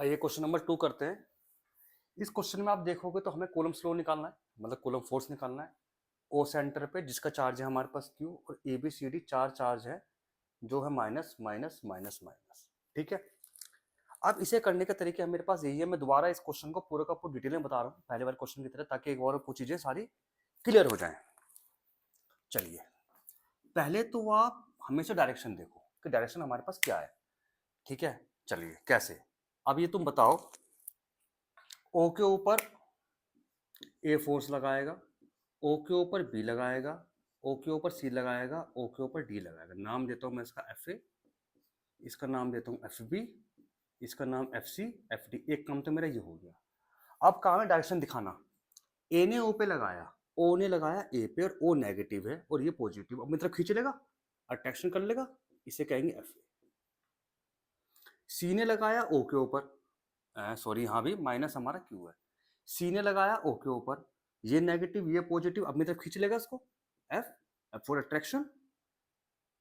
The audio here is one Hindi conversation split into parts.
आइए क्वेश्चन नंबर 2 करते हैं। इस क्वेश्चन में आप देखोगे तो हमें कूलम स्लो निकालना है, मतलब कूलम फोर्स निकालना है। ओ सेंटर पे जिसका चार्ज है हमारे पास Q और ए बी सी डी चार चार्ज है जो है माइनस माइनस माइनस माइनस। ठीक है, अब इसे करने का तरीका मेरे पास यही है। मैं दोबारा इस क्वेश्चन को पूरा का पूरा डिटेल में बता रहा हूँ पहले वाले क्वेश्चन की तरह, ताकि एक और कुछ चीजें सारी क्लियर हो जाएं। चलिए, पहले तो आप हमेशा डायरेक्शन देखो कि डायरेक्शन हमारे पास क्या है। ठीक है, चलिए कैसे। अब ये तुम बताओ, ओ के ऊपर ए फोर्स लगाएगा, ओ के ऊपर बी लगाएगा, ओ के ऊपर सी लगाएगा, ओ के ऊपर डी लगाएगा। नाम देता हूं मैं इसका एफ ए, इसका नाम देता हूं एफ बी, इसका नाम एफ सी एफ डी। एक काम तो मेरा ये हो गया। अब काम है डायरेक्शन दिखाना। ए ने ओ पे लगाया, ओ ने लगाया ए पे, और ओ नेगेटिव है और ये पॉजिटिव। अब मतलब खींच लेगा, अट्रैक्शन कर लेगा, इसे कहेंगे एफ ए। सी ने लगाया ओ के ऊपर, सॉरी यहाँ भी माइनस हमारा क्यू है। सी ने लगाया ओ के ऊपर, ये नेगेटिव ये पॉजिटिव, अपनी तरफ खींच लेगा इसको, एफ एफ फॉर अट्रैक्शन।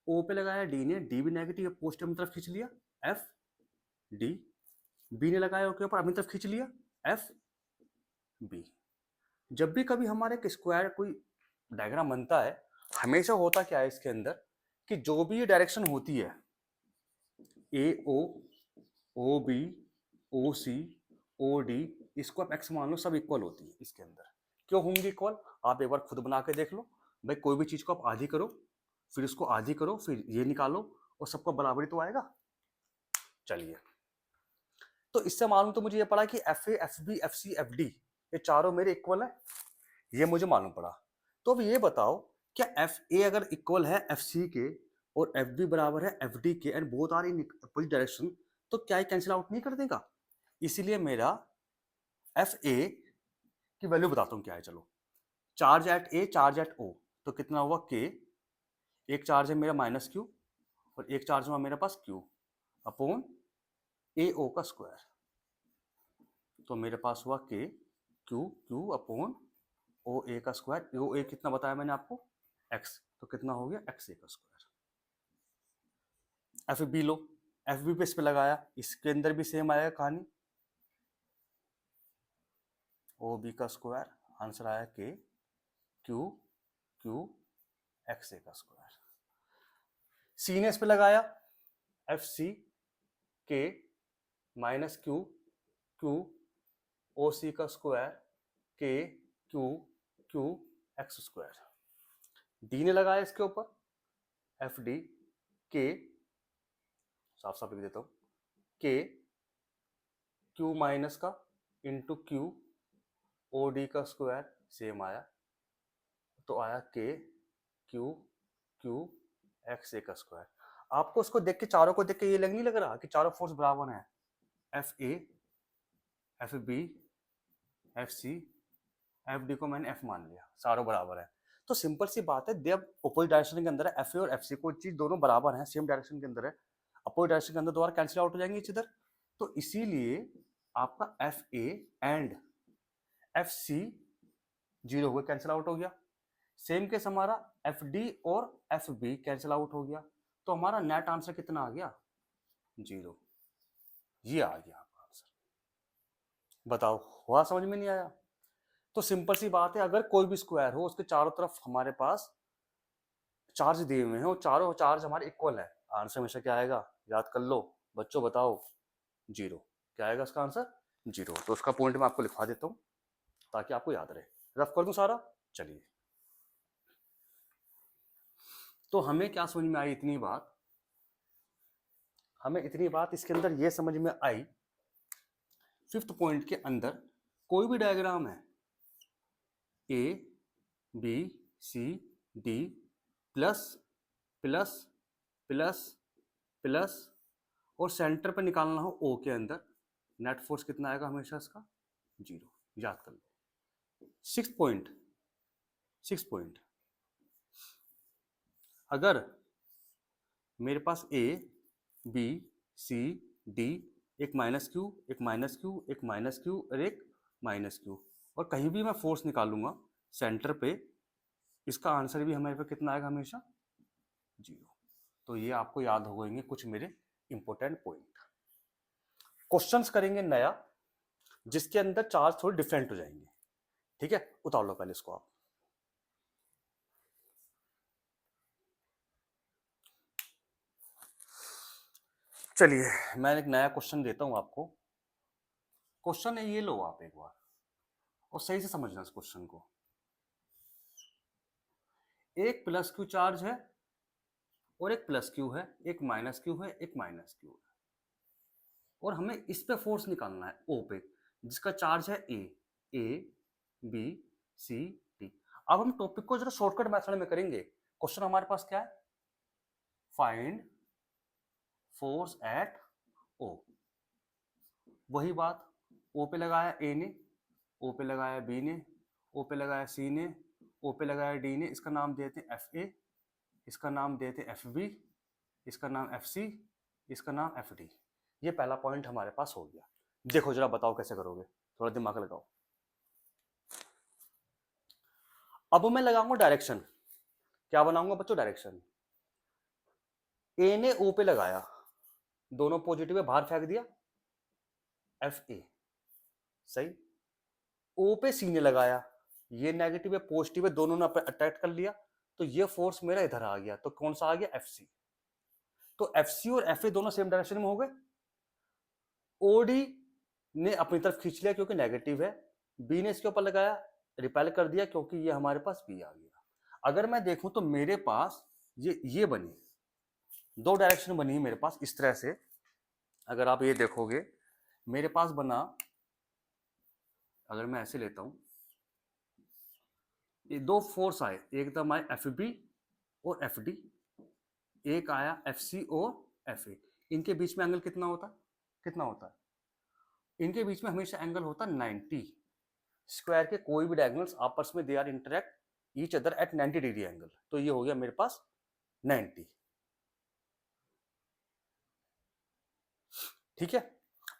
ओ पे लगाया डी ने, डी भी नेगेटिव पॉजिटिव अपनी तरफ खींच लिया, एफ डी। बी ने लगाया ओ के ऊपर, अपनी तरफ खींच लिया, एफ बी। जब भी कभी हमारे एक स्क्वायर कोई डायग्राम बनता है, हमेशा होता क्या है इसके अंदर कि जो भी ये डायरेक्शन होती है, ए ओ बी, ओ सी, ओ डी, इसको आप एक्स मान लो, सब इक्वल होती है इसके अंदर। क्यों होंगी इक्वल? आप एक बार खुद बना के देख लो। भाई कोई भी चीज को आप आधी करो, फिर उसको आधी करो, फिर ये निकालो, और सबको बराबरी तो आएगा। चलिए, तो इससे मालूम तो मुझे ये पड़ा कि F A F B F C F D ये चारों मेरे इक्वल है, ये मुझे मालूम पड़ा। तो अब ये बताओ, क्या एफ ए अगर इक्वल है एफ सी के और एफ बी बराबर है एफ डी के and both are in opposite direction, तो क्या ये कैंसिल आउट नहीं कर देगा? इसीलिए मेरा एफ ए की वैल्यू बताता हूं क्या है। चलो, charge at A charge at O, तो कितना हुआ के। एक चार्ज है मेरा माइनस क्यू और एक चार्ज हुआ मेरे पास क्यू अपॉन ए ओ का स्क्वायर। तो मेरे पास हुआ के क्यू क्यू अपॉन ओ ए का स्क्वायर। ओ ए कितना बताया मैंने आपको, एक्स, तो कितना हो गया एक्स ए का स्क्वायर। एफ बी लो, एफ बी पे इस पे लगाया, इसके अंदर भी सेम आएगा कहानी, ओ बी का स्क्वायर। आंसर आया के क्यू क्यू एक्स ए का स्क्वायर। सी ने इस पे लगाया, एफ सी के माइनस क्यू क्यू ओ सी का स्क्वायर के Q Q x square. D ने लगाया इसके ऊपर, एफ डी के, साफ साफ लिख देता हूं, के क्यू माइनस का इंटू क्यू ओ डी का स्क्वायर, सेम आया, तो आया के क्यू क्यू एक्स ए का स्क्वायर। आपको उसको देख के, चारों को देख के ये नहीं लग रहा कि चारों फोर्स बराबर हैं? F A F B F C F D को मैंने एफ मान लिया, चारों बराबर है। तो सिंपल सी बात है, जब अपोजिट डायरेक्शन के अंदर है एफ ए और एफ सी, कोई चीज दोनों बराबर हैं, सेम डायरेक्शन के अंदर है, अपोजिट डायरेक्शन के अंदर दोबारा कैंसिल आउट हो जाएंगे इधर। तो इसीलिए आपका F A and F C zero हो गया, कैंसिल आउट हो गया। सेम केस हमारा एफ डी और एफ बी कैंसिल आउट हो गया, तो हमारा नेट आंसर कितना आ गया, जीरो। ये आ गया आपका आंसर। बताओ, हुआ समझ में नहीं आया? तो सिंपल सी बात है, अगर कोई भी स्क्वायर हो उसके चारों तरफ हमारे पास चार्ज दिए हुए हैं और चारों चार्ज हमारे इक्वल है, आंसर हमेशा क्या आएगा, याद कर लो बच्चों, बताओ, जीरो। क्या आएगा इसका आंसर, जीरो। तो उसका पॉइंट मैं आपको लिखवा देता हूं ताकि आपको याद रहे। रफ कर दूं सारा। चलिए, तो हमें क्या समझ में आई, इतनी बात, हमें इतनी बात इसके अंदर ये समझ में आई, फिफ्थ पॉइंट के अंदर कोई भी डायग्राम है, A B C D, plus plus plus plus, और सेंटर पे निकालना हो ओ के अंदर, नेट फोर्स कितना आएगा हमेशा इसका, जीरो। याद कर लो। सिक्स पॉइंट, अगर मेरे पास ए बी सी डी, एक माइनस क्यू एक माइनस क्यू एक माइनस क्यू और एक माइनस क्यू, और कहीं भी मैं फोर्स निकालूंगा सेंटर पे, इसका आंसर भी हमारे पे कितना आएगा हमेशा, जीरो। तो ये आपको याद हो गएंगे कुछ मेरे इंपॉर्टेंट पॉइंट। क्वेश्चंस करेंगे नया जिसके अंदर चार्ज थोड़े डिफरेंट हो जाएंगे। ठीक है, उतार लो पहले इसको आप। चलिए मैं एक नया क्वेश्चन देता हूं आपको। क्वेश्चन है ये, लो आप एक बार और सही से समझना इस क्वेश्चन को। एक प्लस क्यू चार्ज है और एक प्लस क्यू है, एक माइनस क्यू है, एक माइनस क्यू है, और हमें इस पे फोर्स निकालना है ओ पे, जिसका चार्ज है ए बी सी डी। अब हम टॉपिक को जरा शॉर्टकट मेथड में करेंगे। क्वेश्चन हमारे पास क्या है, फाइंड फोर्स एट ओ। वही बात, ओ पे लगाया ए ने, ओ पे लगाया बी ने, ओ पे लगाया सी ने, ओ पे लगाया डी ने। इसका नाम देते हैं एफ ए, इसका नाम देते हैं एफ बी, इसका नाम एफ सी, इसका नाम एफ डी। ये पहला पॉइंट हमारे पास हो गया। देखो जरा बताओ कैसे करोगे, थोड़ा दिमाग लगाओ। अब मैं लगाऊंगा डायरेक्शन। क्या बनाऊंगा बच्चों, डायरेक्शन। ए ने ओ पे लगाया, दोनों पॉजिटिव है, बाहर फेंक दिया, एफ ए। सही। ओ पे सी ने लगाया, ये नेगेटिव है पॉजिटिव है, दोनों ने अट्रैक्ट कर लिया, तो ये फोर्स मेरा इधर आ गया, तो कौन सा आ गया, एफ सी। तो एफ सी और एफ ए दोनों सेम डायरेक्शन में हो गए। ओडी ने अपनी तरफ खींच लिया क्योंकि नेगेटिव है, बी ने इसके ऊपर लगाया, रिपेल कर दिया क्योंकि ये हमारे पास बी आ गया। अगर मैं देखूं तो मेरे पास ये बनी, दो डायरेक्शन बनी है मेरे पास इस तरह से। अगर आप ये देखोगे मेरे पास बना, अगर मैं ऐसे लेता हूं, ये दो फोर्स आए, एक तो आए एफ बी और एफ डी, एक आया एफ सी और एफ ए। इनके बीच में एंगल कितना होता, कितना होता है, इनके बीच में हमेशा एंगल होता 90। स्क्वायर के कोई भी डायगोनल्स आपस में they are interact each other at 90 degree angle. तो ये हो गया मेरे पास 90। ठीक है,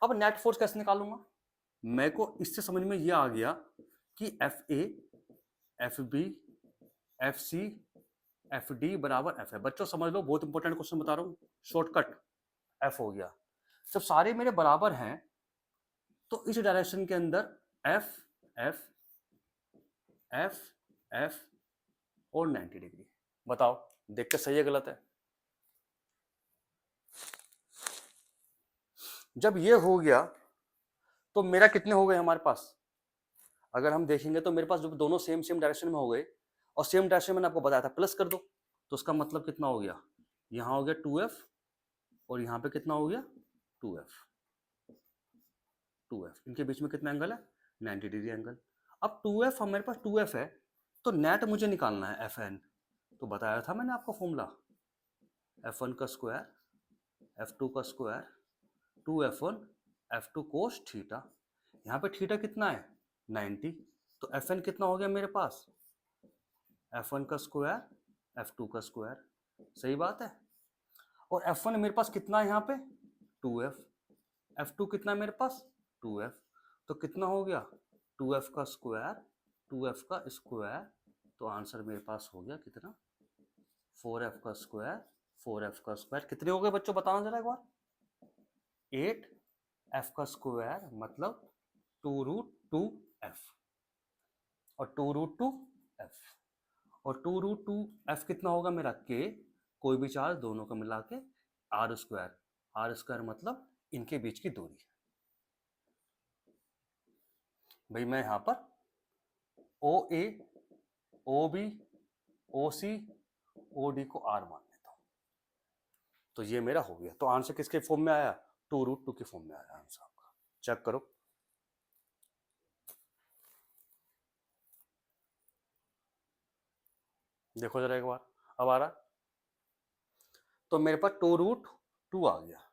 अब नेट फोर्स कैसे निकालूंगा, मेरे को इससे समझ में ये आ गया कि F A F B F C F D बराबर एफ है। बच्चों समझ लो, बहुत इंपॉर्टेंट क्वेश्चन बता रहा हूं, शॉर्टकट। एफ हो गया, जब सारे मेरे बराबर हैं तो इस डायरेक्शन के अंदर एफ एफ एफ एफ और 90 डिग्री। बताओ देख के सही है गलत है। जब ये हो गया तो मेरा कितने हो गए हमारे पास, अगर हम देखेंगे तो मेरे पास जब दोनों सेम सेम डायरेक्शन में हो गए, और सेम डायरेक्शन मैंने आपको बताया था प्लस कर दो, तो उसका मतलब कितना हो गया, यहां हो गया 2f और यहां पे कितना हो गया 2f। 2f इनके बीच में कितना एंगल है, 90 डिग्री एंगल। अब 2f हमारे पास 2f है, तो नेट मुझे निकालना है fn। तो बताया था मैंने आपको फॉर्मूला, f1 का स्क्वायर f2 का square 2f1 f2 cos theta. यहाँ पे थीटा कितना है 90, तो fn कितना हो गया मेरे पास, f1 का स्क्वायर f2 का स्क्वायर। सही बात है। और f1 मेरे पास कितना है यहाँ पे 2f, f2 कितना है मेरे पास 2f, तो कितना हो गया 2f का स्क्वायर 2f का स्क्वायर। तो आंसर मेरे पास हो गया कितना 4f का स्क्वायर 4f का स्क्वायर। कितने हो गए बच्चों बताना जरा एक बार, 8f का स्क्वायर मतलब 2√2f और 2√2f और 2√2f कितना होगा मेरा k, कोई भी चार्ज दोनों को मिला के आर स्क्वायर मतलब इनके बीच की दूरी। भाई मैं यहां पर ओ ए ओ बी ओ सी ओ डी को आर मान लेता हूं, तो ये मेरा हो गया। तो आंसर किसके फॉर्म में आया, 2√2 के फॉर्म में आया आंसर आपका। चेक करो, देखो जरा एक बार, अब आ रहा, तो मेरे पास 2√2 आ गया।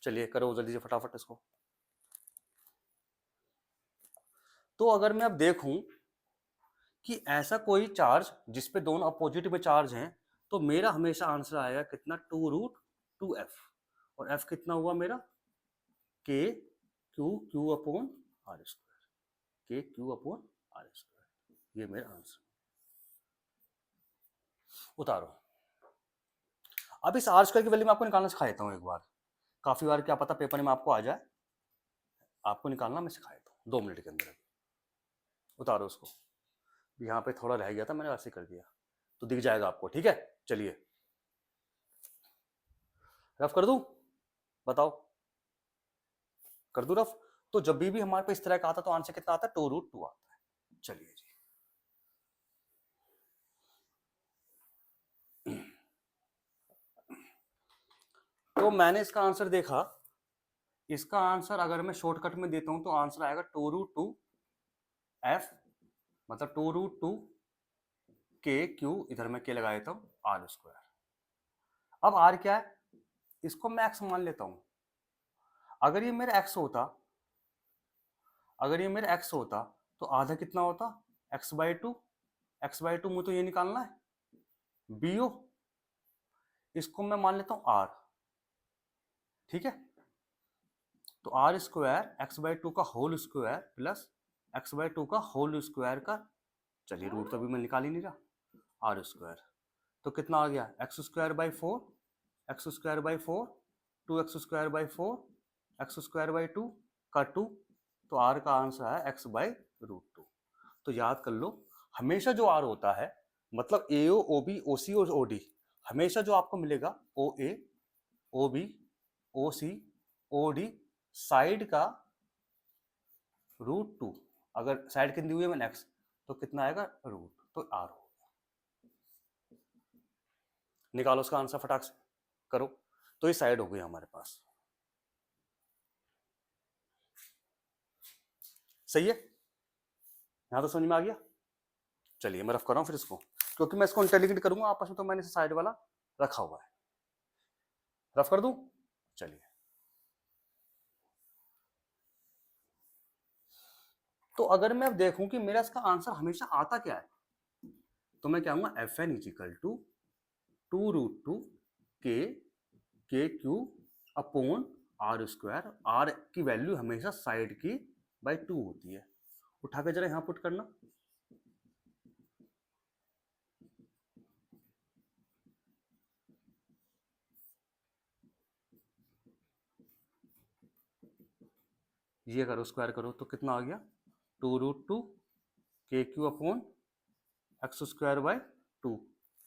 चलिए करो जल्दी से फटाफट इसको। तो अगर मैं अब देखूं कि ऐसा कोई चार्ज जिसपे दोनों अपोजिट में चार्ज हैं, तो मेरा हमेशा आंसर आएगा कितना 2√2f, और f कितना हुआ मेरा k Q upon R square, k Q upon R square. ये मेरा आंसर। उतारो। अब इस आर स्क्वायर की वैल्यू मैं आपको निकालना सिखा देता हूँ एक बार, काफी बार क्या पता पेपर में आपको आ जाए, आपको निकालना मैं सिखा देता हूँ 2 मिनट के अंदर। उतारो उसको, यहाँ पे थोड़ा रह गया था, मैंने वैसे कर दिया तो दिख जाएगा आपको, ठीक है। चलिए रफ कर दूं, बताओ कर दूं रफ। तो जब भी हमारे पास इस तरह का आता तो आंसर कितना आता है, 2√2 आता है। चलिए जी, तो मैंने इसका आंसर देखा, इसका आंसर अगर मैं शॉर्टकट में देता हूं तो आंसर आएगा 2√2 एफ, मतलब 2√2 के क्यू, इधर मैं के लगा देता हूं आर स्क्वायर। अब आर क्या है, इसको मैं एक्स मान लेता हूं। अगर ये मेरा एक्स होता, अगर ये मेरा एक्स होता तो आधा कितना होता, x/2। x/2 मुझे तो ये निकालना है बी ओ, इसको मैं मान लेता हूं आर, ठीक है। तो आर स्क्वायर x/2 का होल स्क्वायर प्लस x/2 का होल स्क्वायर का, चलिए रूट तो अभी मैं निकाल ही नहीं रहा, आर स्क्वायर तो कितना आ गया, x²/4, x²/4, 2x²/4, x²/2 का 2, तो आर का आंसर है x/√2। तो याद कर लो, हमेशा जो आर होता है, मतलब एओ, ओबी, ओसी और ओडी, हमेशा जो आपको मिलेगा ओ ए, ओ बी, ओ सी, ओ डी, साइड का √2, अगर साइड कितनी हुई है मैंने एक्स, तो कितना आएगा रूट, तो आर हो गया। निकालो उसका आंसर फटाक से करो, तो ये साइड हो गई हमारे पास, सही है, यहां तो समझ में आ गया। चलिए मैं रफ कर रहा हूं फिर इसको, क्योंकि मैं इसको इंटेलिजेंट करूंगा आपस में, तो मैंने इसे साइड वाला रखा हुआ है, रफ कर दूं। चलिए, तो अगर मैं देखूं कि मेरा इसका आंसर हमेशा आता क्या है, तो मैं क्या कहूंगा, एफ एन इजिकल टू 2√2 के Q upon R square. R की वैल्यू हमेशा साइड की बाई 2 होती है। उठा के जरा यहां पुट करना, ये करो स्क्वायर करो तो कितना आ गया, 2√2 के क्यू अपॉन x²/2,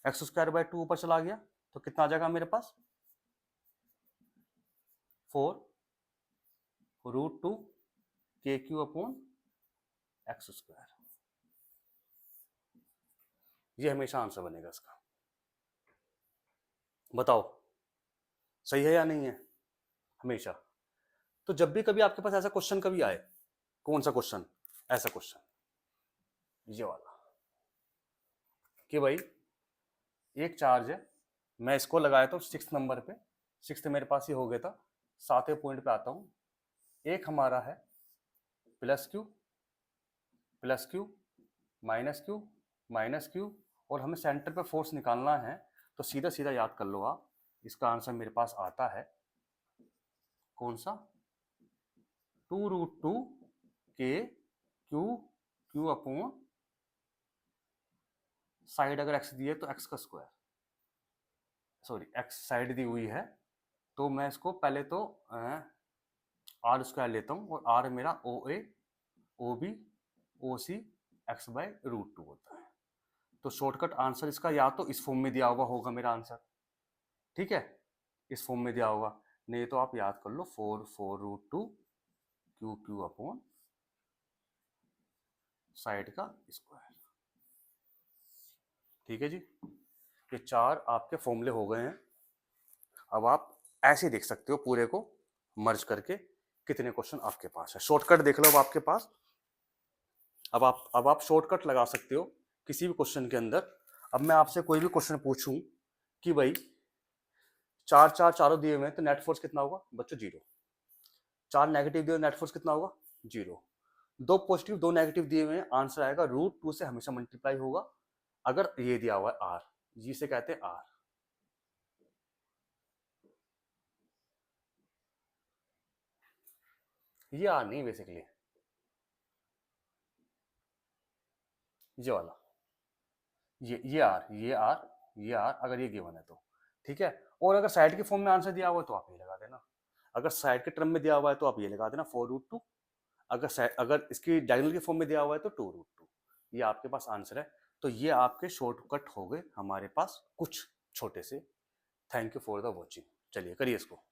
x²/2 ऊपर चला गया तो कितना आ जाएगा मेरे पास, 4√2 के क्यू अपॉन x²। ये हमेशा आंसर बनेगा इसका, बताओ सही है या नहीं है, हमेशा। तो जब भी कभी आपके पास ऐसा क्वेश्चन कभी आए, कौन सा क्वेश्चन, ऐसा क्वेश्चन ये वाला, कि भाई एक चार्ज है, मैं इसको लगाया था 6 नंबर पे, 6 मेरे पास ये हो गया था, 7वें पॉइंट पे आता हूं, एक हमारा है plus Q, plus Q, minus Q, minus Q, और हमें सेंटर पे फोर्स निकालना है, तो सीधा सीधा याद कर लो आप, इसका आंसर मेरे पास आता है कौन सा, 2√2 के क्यू, क्यू अपॉन साइड अगर एक्स दी है तो एक्स का स्क्वायर, सॉरी एक्स साइड दी हुई है, तो मैं इसको पहले तो आर स्क्वायर लेता हूँ, और आर मेरा ओ ए, ओ बी, ओ सी, x/√2 होता है। तो शॉर्टकट आंसर इसका या तो इस फॉर्म में दिया हुआ होगा मेरा आंसर, ठीक है, इस फॉर्म में दिया होगा, नहीं तो आप याद कर लो 4√2 क्यू क्यू अपॉन साइड का स्क्वायर, ठीक है जी। ये 4 आपके फॉर्मूले हो गए हैं। अब आप ऐसे देख सकते हो पूरे को मर्ज करके कितने क्वेश्चन आपके पास है, शॉर्टकट देख लो अब आपके पास। अब आप शॉर्टकट लगा सकते हो किसी भी क्वेश्चन के अंदर। अब मैं आपसे कोई भी क्वेश्चन पूछूं कि भाई चारों दिए हुए हैं, तो नेट फोर्स कितना होगा बच्चों, 0। 4 नेगेटिव दिए, नेट फोर्स कितना होगा, 0। 2 पॉजिटिव 2 नेगेटिव दिए हुए हैं, आंसर आएगा √2 से हमेशा मल्टीप्लाई होगा, अगर ये दिया हुआ है आर, जिसे कहते हैं आर। ये आर नहीं, बेसिकली ये वाला, ये आर, ये आर, ये आर, अगर ये गिवन है तो, ठीक है। और अगर साइड के फॉर्म में आंसर दिया हुआ है तो आप ये लगा देना, अगर साइड के टर्म में दिया हुआ है तो आप ये लगा देना 4√2, अगर इसकी डायगोनल के फॉर्म में दिया हुआ है तो 2√2। ये आपके पास आंसर है। तो ये आपके शॉर्टकट हो गए हमारे पास कुछ छोटे से। Thank you for the watching. चलिए करिए इसको।